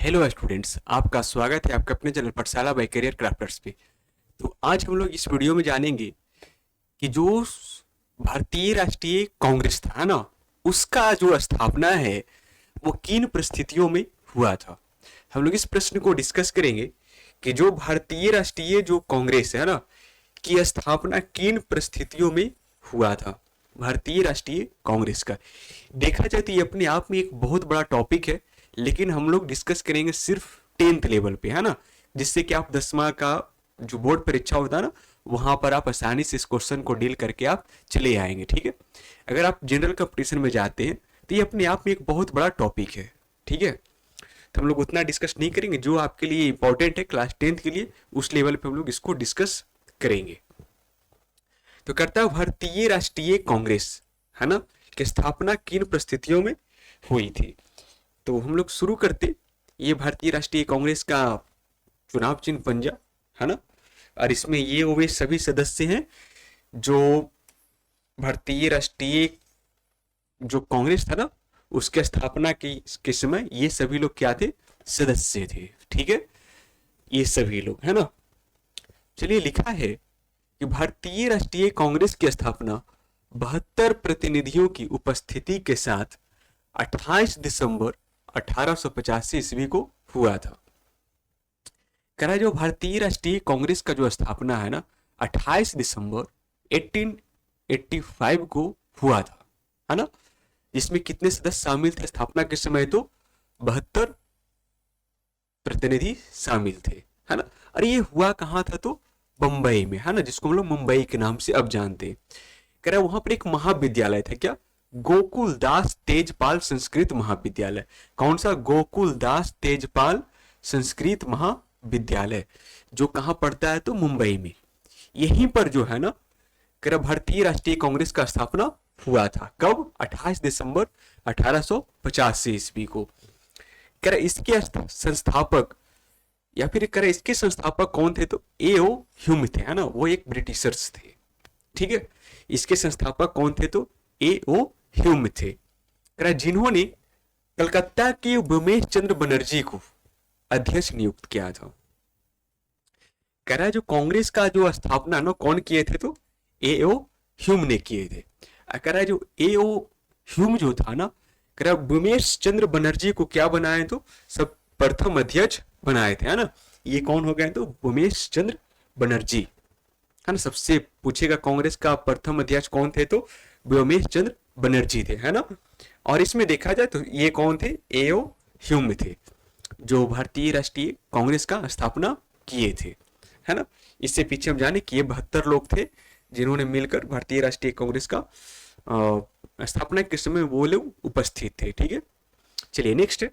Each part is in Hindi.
हेलो स्टूडेंट्स, आपका स्वागत है आपके अपने चैनल पाठशाला बाय करियर क्राफ्टर्स पे। तो आज हम लोग इस वीडियो में जानेंगे कि जो भारतीय राष्ट्रीय कांग्रेस था, है ना, उसका जो स्थापना है वो किन परिस्थितियों में हुआ था। हम लोग इस प्रश्न को डिस्कस करेंगे कि जो भारतीय राष्ट्रीय जो कांग्रेस है ना, की स्थापना किन परिस्थितियों में हुआ था। भारतीय राष्ट्रीय कांग्रेस का देखा जाए तो ये अपने आप में एक बहुत बड़ा टॉपिक है, लेकिन हम लोग डिस्कस करेंगे सिर्फ 10th लेवल पे, है ना, जिससे कि आप 10वां का जो बोर्ड परीक्षा होता है ना, वहां पर आप आसानी से इस क्वेश्चन को डील करके आप चले आएंगे। ठीक है, अगर आप जनरल कंपटीशन में जाते हैं तो ये अपने आप में एक बहुत बड़ा टॉपिक है। ठीक है, तो हम लोग उतना डिस्कस नहीं करेंगे, जो आपके लिए इंपॉर्टेंट है क्लास 10th के लिए उस लेवल पे हम लोग इसको डिस्कस करेंगे। तो करता है भारतीय राष्ट्रीय कांग्रेस, है ना, की स्थापना किन परिस्थितियों में हुई थी। तो हम लोग शुरू करते। ये भारतीय राष्ट्रीय कांग्रेस का चुनाव चिन्ह पंजा, है ना, और इसमें ये वे सभी सदस्य हैं जो भारतीय राष्ट्रीय जो कांग्रेस था ना, उसके स्थापना के समय ये सभी लोग क्या थे, सदस्य थे। ठीक है, ये सभी लोग, है ना। चलिए, लिखा है कि भारतीय राष्ट्रीय कांग्रेस की स्थापना 72 प्रतिनिधियों की उपस्थिति के साथ 28 दिसंबर 1885 ईस्वी को हुआ था। करा जो भारतीय राष्ट्रीय कांग्रेस का जो स्थापना है ना, 28 दिसंबर 1885 को हुआ था, है ना। जिसमें कितने सदस्य शामिल थे स्थापना के समय, तो 72 प्रतिनिधि शामिल थे, है ना। और ये हुआ कहाँ था, तो बंबई में, है ना, जिसको हम लोग मुंबई के नाम से अब जानते हैं। कह रहा वहां पर एक महाविद्यालय था, क्या, गोकुल दास तेजपाल संस्कृत महाविद्यालय। कौन सा, गोकुल दास तेजपाल संस्कृत महाविद्यालय, जो कहां पड़ता है, तो मुंबई में। यहीं पर जो है ना, कह भारतीय राष्ट्रीय कांग्रेस का स्थापना हुआ था। कब, 28 दिसंबर 1885 ईस्वी को। कह इसके संस्थापक या फिर कह इसके संस्थापक कौन थे, तो ए.ओ. ह्यूम थे, है ना, वो एक ब्रिटिशर्स थे। ठीक है, इसके संस्थापक कौन थे, तो ए.ओ. ह्यूम थे, जिन्होंने कलकत्ता के उमेश चंद्र बनर्जी को अध्यक्ष नियुक्त किया था। कह रहा है जो कांग्रेस का जो स्थापना ना कौन किए थे, तो ए.ओ. ह्यूम ने किए थे। कह रहा है जो ए.ओ. ह्यूम जो था ना, कह रहा उमेश चंद्र बनर्जी को क्या बनाए, तो सब प्रथम अध्यक्ष बनाए थे, है ना। ये कौन हो गए, तो उमेश चंद्र बनर्जी, है ना। सबसे पूछेगा कांग्रेस का प्रथम अध्यक्ष कौन थे, तो व्योमेश चंद्र बनर्जी थे, है ना। और इसमें देखा जाए तो ये कौन थे, ए.ओ. ह्यूम थे, जो भारतीय राष्ट्रीय कांग्रेस का स्थापना किए थे, है ना। इससे पीछे हम जाने कि ये 72 लोग थे जिन्होंने मिलकर भारतीय राष्ट्रीय कांग्रेस का स्थापना के समय वो लोग उपस्थित थे। ठीक है, चलिए नेक्स्ट है।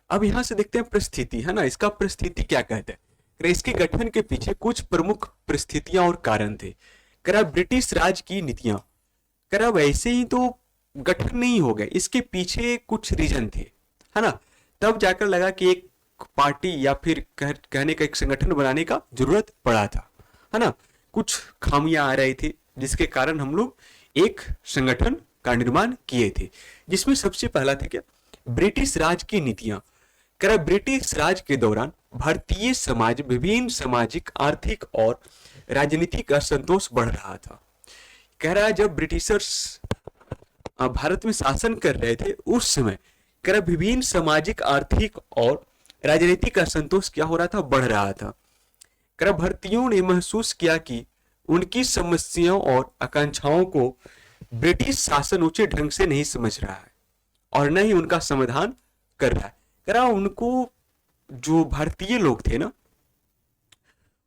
अब यहां से देखते हैं परिस्थिति, है ना, इसका परिस्थिति क्या कहते हैं। इसके गठन के पीछे कुछ प्रमुख परिस्थितियां और कारण थे। करा ब्रिटिश राज की नीतियां, करा वैसे ही तो गठन नहीं हो गए, इसके पीछे कुछ रीजन थे, है ना। तब जाकर लगा कि एक पार्टी या फिर कहने का एक संगठन बनाने का जरूरत पड़ा था, है ना। कुछ खामियां आ रही थी जिसके कारण हम लोग एक संगठन का निर्माण किए थे, जिसमें सबसे पहला था क्या, ब्रिटिश राज की नीतियां। कह ब्रिटिश राज के दौरान भारतीय समाज विभिन्न सामाजिक, आर्थिक और राजनीतिक असंतोष बढ़ रहा था। कह रहा है जब ब्रिटिशर्स भारत में शासन कर रहे थे उस समय, कह रहा विभिन्न सामाजिक, आर्थिक और राजनीतिक असंतोष क्या हो रहा था, बढ़ रहा था। कह रहा भारतीयों ने महसूस किया कि उनकी समस्याओं और आकांक्षाओं को ब्रिटिश शासन उचित ढंग से नहीं समझ रहा है और न ही उनका समाधान कर रहा है। कह रहा उनको, जो भारतीय लोग थे ना,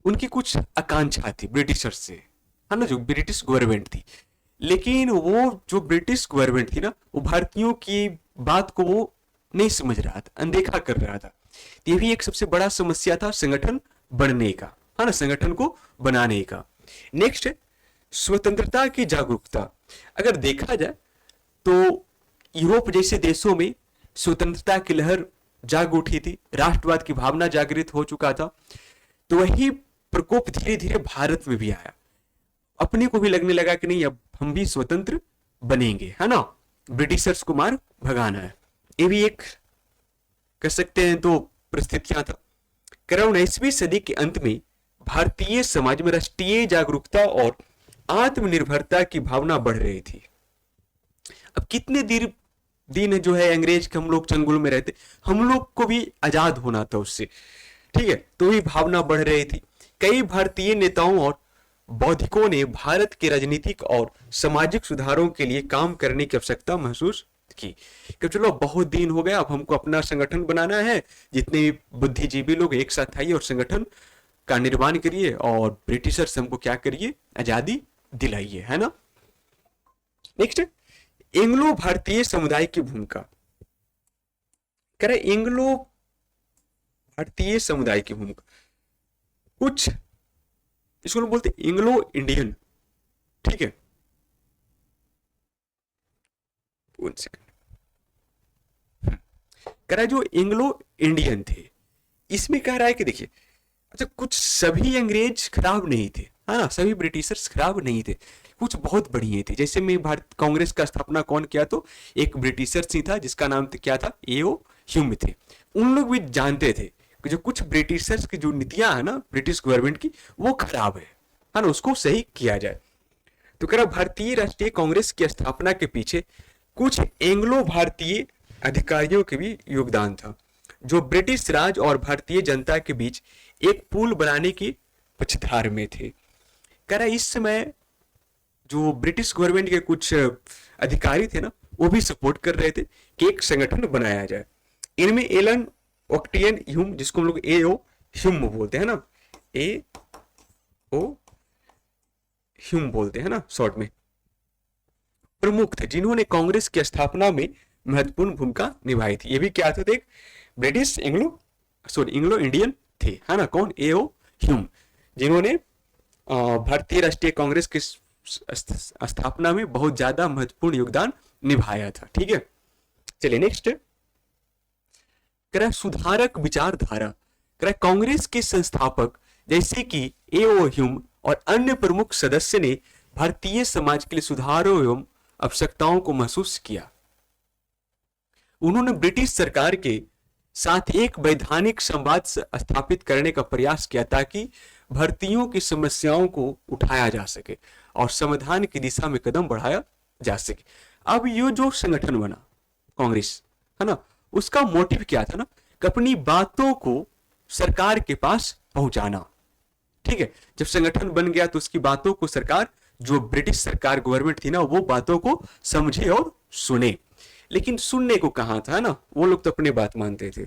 उनकी कुछ आकांक्षा थी ब्रिटिशर्स से, है ना, जो ब्रिटिश गवर्नमेंट थी। लेकिन वो जो ब्रिटिश गवर्नमेंट थी ना, वो भारतीयों की बात को वो नहीं समझ रहा था, अनदेखा कर रहा था। ये भी एक सबसे बड़ा समस्या था संगठन बनने का, है ना, संगठन को बनाने का। नेक्स्ट है स्वतंत्रता की जागरूकता। अगर देखा जाए तो यूरोप जैसे देशों में स्वतंत्रता की लहर जाग उठी थी, राष्ट्रवाद की भावना जागृत हो चुका था। तो वही प्रकोप धीरे धीरे भारत में भी आया। अपने को भी लगने लगा कि नहीं, अब हम भी स्वतंत्र बनेंगे, है ना, ब्रिटिशर्स को मार भगाना है। ये भी एक कह सकते हैं तो परिस्थितियां था। करीब 19वीं सदी के अंत में भारतीय समाज में राष्ट्रीय जागरूकता और आत्मनिर्भरता की भावना बढ़ रही थी। अब कितने दिन जो है अंग्रेज के हम लोग चंगुल में रहते, हम लोग को भी आजाद होना था उससे, ठीक है। तो ये भावना बढ़ रही थी। कई भारतीय नेताओं और बौद्धिकों ने भारत के राजनीतिक और सामाजिक सुधारों के लिए काम करने की आवश्यकता महसूस की कि चलो बहुत दिन हो गया, अब हमको अपना संगठन बनाना है, जितने भी बुद्धिजीवी लोग एक साथ आइए और संगठन का निर्माण करिए और ब्रिटिशर्स हमको क्या करिए, आजादी दिलाइए, है ना। नेक्स्ट, एंग्लो भारतीय समुदाय की भूमिका। कह एंग्लो भारतीय समुदाय की भूमिका, कुछ इसको लोग बोलते एंग्लो इंडियन, ठीक है। कह रहा है जो एंग्लो इंडियन थे, इसमें कह रहा है कि देखिए, अच्छा कुछ सभी अंग्रेज खराब नहीं थे, है ना, सभी ब्रिटिशर्स खराब नहीं थे, कुछ बहुत बढ़िया थे। जैसे में भारत कांग्रेस का स्थापना कौन किया, तो एक ब्रिटिशर ही था जिसका नाम क्या था, एओ ह्यूम थे। उन लोग भी जानते थे कि जो कुछ ब्रिटिशर्स की जो नीतियां है ना ब्रिटिश गवर्नमेंट की, वो खराब है ना, उसको सही किया जाए। तो कह रहा भारतीय राष्ट्रीय कांग्रेस की स्थापना के पीछे कुछ एंग्लो भारतीय अधिकारियों के भी योगदान था, जो ब्रिटिश राज और भारतीय जनता के बीच एक पुल बनाने की पक्षधार में थे। कह रहा इस समय जो ब्रिटिश गवर्नमेंट के कुछ अधिकारी थे ना, वो भी सपोर्ट कर रहे थे कि एक संगठन बनाया जाए। इनमें एलन ऑक्टियन ह्यूम, जिसको हम लोग एओ ह्यूम बोलते हैं ना, ए ओ ह्यूम बोलते हैं ना शॉर्ट में, प्रमुख थे, जिन्होंने कांग्रेस की स्थापना में महत्वपूर्ण भूमिका निभाई थी। ये भी क्या थे, एक ब्रिटिश एंग्लो इंडियन थे, है ना, कौन, एओ ह्यूम, जिन्होंने भारतीय राष्ट्रीय कांग्रेस की स्थापना में बहुत ज्यादा महत्वपूर्ण योगदान निभाया था, ठीक है। चलिए नेक्स्ट, सुधारक विचारधारा। कांग्रेस के संस्थापक जैसे कि एओ ह्यूम और अन्य प्रमुख सदस्य ने भारतीय समाज के लिए सुधारों एवं आवश्यकताओं को महसूस किया। उन्होंने ब्रिटिश सरकार के साथ एक वैधानिक संवाद स्थापित करने का प्रयास किया ताकि भारतीयों की समस्याओं को उठाया जा सके और समाधान की दिशा में कदम बढ़ाया जा सके। अब ये जो संगठन बना कांग्रेस, है ना, उसका मोटिव क्या था ना, कि अपनी बातों को सरकार के पास पहुंचाना, ठीक है। जब संगठन बन गया तो उसकी बातों को सरकार, जो ब्रिटिश सरकार गवर्नमेंट थी ना, वो बातों को समझे और सुने। लेकिन सुनने को कहां था ना, वो लोग तो अपनी बात मानते थे।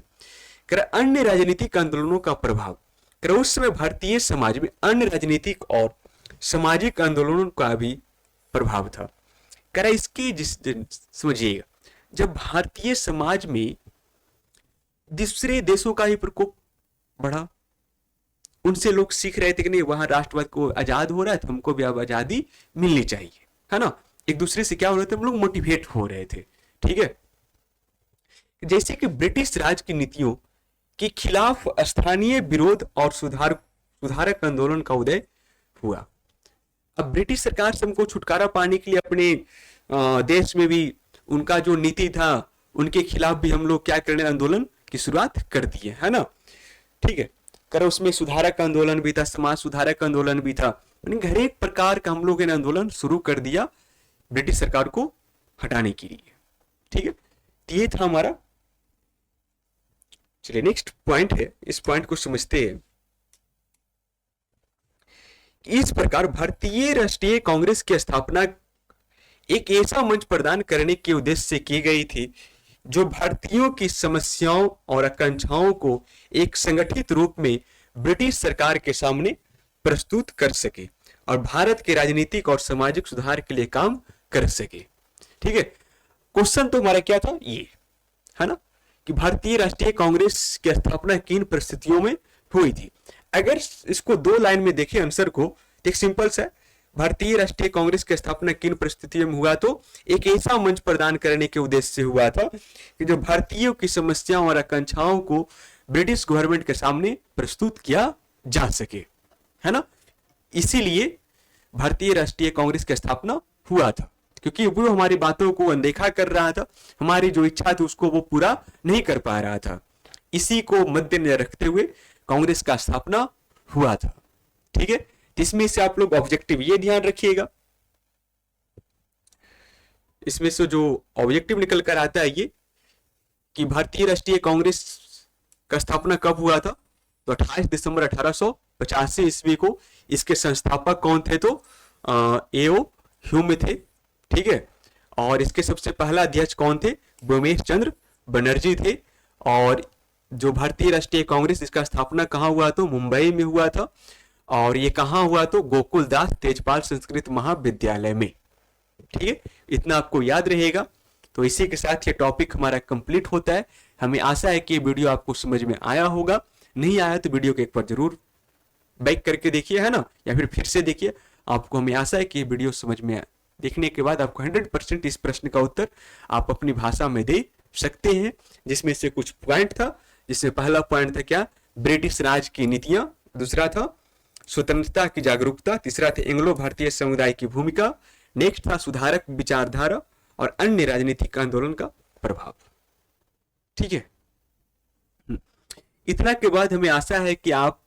अन्य राजनीतिक आंदोलनों का प्रभाव, उस समय भारतीय समाज में अन्य राजनीतिक और सामाजिक आंदोलनों का भी प्रभाव था। इसकी समझिएगा, जब भारतीय समाज में दूसरे देशों का ही प्रकोप बढ़ा, उनसे लोग सीख रहे थे कि नहीं वहां राष्ट्रवाद को आजाद हो रहा है तो हमको भी अब आजादी मिलनी चाहिए, है ना। एक दूसरे से क्या हो रहे थे, हम लोग मोटिवेट हो रहे थे, ठीक है। जैसे कि ब्रिटिश राज की नीतियों के खिलाफ स्थानीय विरोध और सुधारक आंदोलन का उदय हुआ। अब ब्रिटिश सरकार से हमको छुटकारा पाने के लिए अपने देश में भी उनका जो नीति था उनके खिलाफ भी हम लोग क्या करने, आंदोलन की शुरुआत कर दिए, है ना, ठीक है। उसमें सुधारक आंदोलन भी था, समाज सुधारक आंदोलन भी था, हर एक प्रकार का हम लोग ने आंदोलन शुरू कर दिया ब्रिटिश सरकार को हटाने के लिए, ठीक है। ये था हमारा। चलिए नेक्स्ट पॉइंट है, इस पॉइंट को समझते हैं। इस प्रकार भारतीय राष्ट्रीय कांग्रेस की स्थापना एक ऐसा मंच प्रदान करने के उद्देश्य से की गई थी जो भारतीयों की समस्याओं और आकांक्षाओं को एक संगठित रूप में ब्रिटिश सरकार के सामने प्रस्तुत कर सके और भारत के राजनीतिक और सामाजिक सुधार के लिए काम कर सके, ठीक है। क्वेश्चन तो हमारा क्या था, ये है ना, कि भारतीय राष्ट्रीय कांग्रेस की स्थापना किन परिस्थितियों में हुई थी। अगर इसको दो लाइन में देखें आंसर को, एक सिंपल सा, भारतीय राष्ट्रीय कांग्रेस की स्थापना किन परिस्थितियों में हुआ, तो एक ऐसा मंच प्रदान करने के उद्देश्य से हुआ था कि जो भारतीयों की समस्याओं और आकांक्षाओं को ब्रिटिश गवर्नमेंट के सामने प्रस्तुत किया जा सके, है ना। इसीलिए भारतीय राष्ट्रीय कांग्रेस की स्थापना हुआ था क्योंकि वो हमारी बातों को अनदेखा कर रहा था, हमारी जो इच्छा थी उसको वो पूरा नहीं कर पा रहा था। इसी को मद्देनजर रखते हुए कांग्रेस का स्थापना हुआ था। ठीक है, इसमें से आप लोग ऑब्जेक्टिव ये ध्यान रखिएगा, इसमें से जो ऑब्जेक्टिव निकल कर आता है ये कि भारतीय राष्ट्रीय कांग्रेस का स्थापना कब हुआ था, तो 28 दिसंबर 1885 ईस्वी को। इसके संस्थापक कौन थे, तो एओ ह्यूम थे। ठीक है, और इसके सबसे पहला अध्यक्ष कौन थे, ब्रह्मेश चंद्र बनर्जी थे। और जो भारतीय राष्ट्रीय कांग्रेस, इसका स्थापना कहाँ हुआ, तो मुंबई में हुआ था। और ये कहाँ हुआ, तो गोकुलदास तेजपाल संस्कृत महाविद्यालय में। ठीक है, इतना आपको याद रहेगा। तो इसी के साथ ये टॉपिक हमारा कंप्लीट होता है। हमें आशा है कि ये वीडियो आपको समझ में आया होगा। नहीं आया तो वीडियो को एक बार जरूर बैक करके देखिए, है ना, या फिर से देखिए। आपको हमें आशा है कि ये वीडियो समझ में देखने के बाद आपको 100% इस प्रश्न का उत्तर आप अपनी भाषा में दे सकते हैं। जिसमें से कुछ पॉइंट था, जिसमें पहला पॉइंट था क्या, ब्रिटिश राज की नीतियां। दूसरा था स्वतंत्रता की जागरूकता। तीसरा था एंग्लो भारतीय समुदाय की भूमिका। नेक्स्ट था सुधारक विचारधारा और अन्य राजनीतिक आंदोलन का प्रभाव। ठीक है, इतना के बाद हमें आशा है कि आप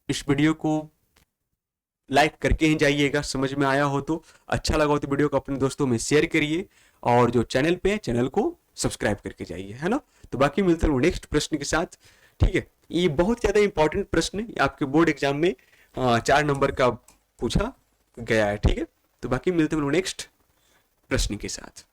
इस वीडियो को लाइक करके ही जाइएगा, समझ में आया हो तो। अच्छा लगा हो तो वीडियो को अपने दोस्तों में शेयर करिए, और जो चैनल पे है चैनल को सब्सक्राइब करके जाइए, है ना। तो बाकी मिलते हैं नेक्स्ट प्रश्न के साथ। ठीक है, ये बहुत ज्यादा इंपॉर्टेंट प्रश्न है, आपके बोर्ड एग्जाम में 4 नंबर का पूछा गया है। ठीक है, तो बाकी मिलते हैं नेक्स्ट प्रश्न के साथ।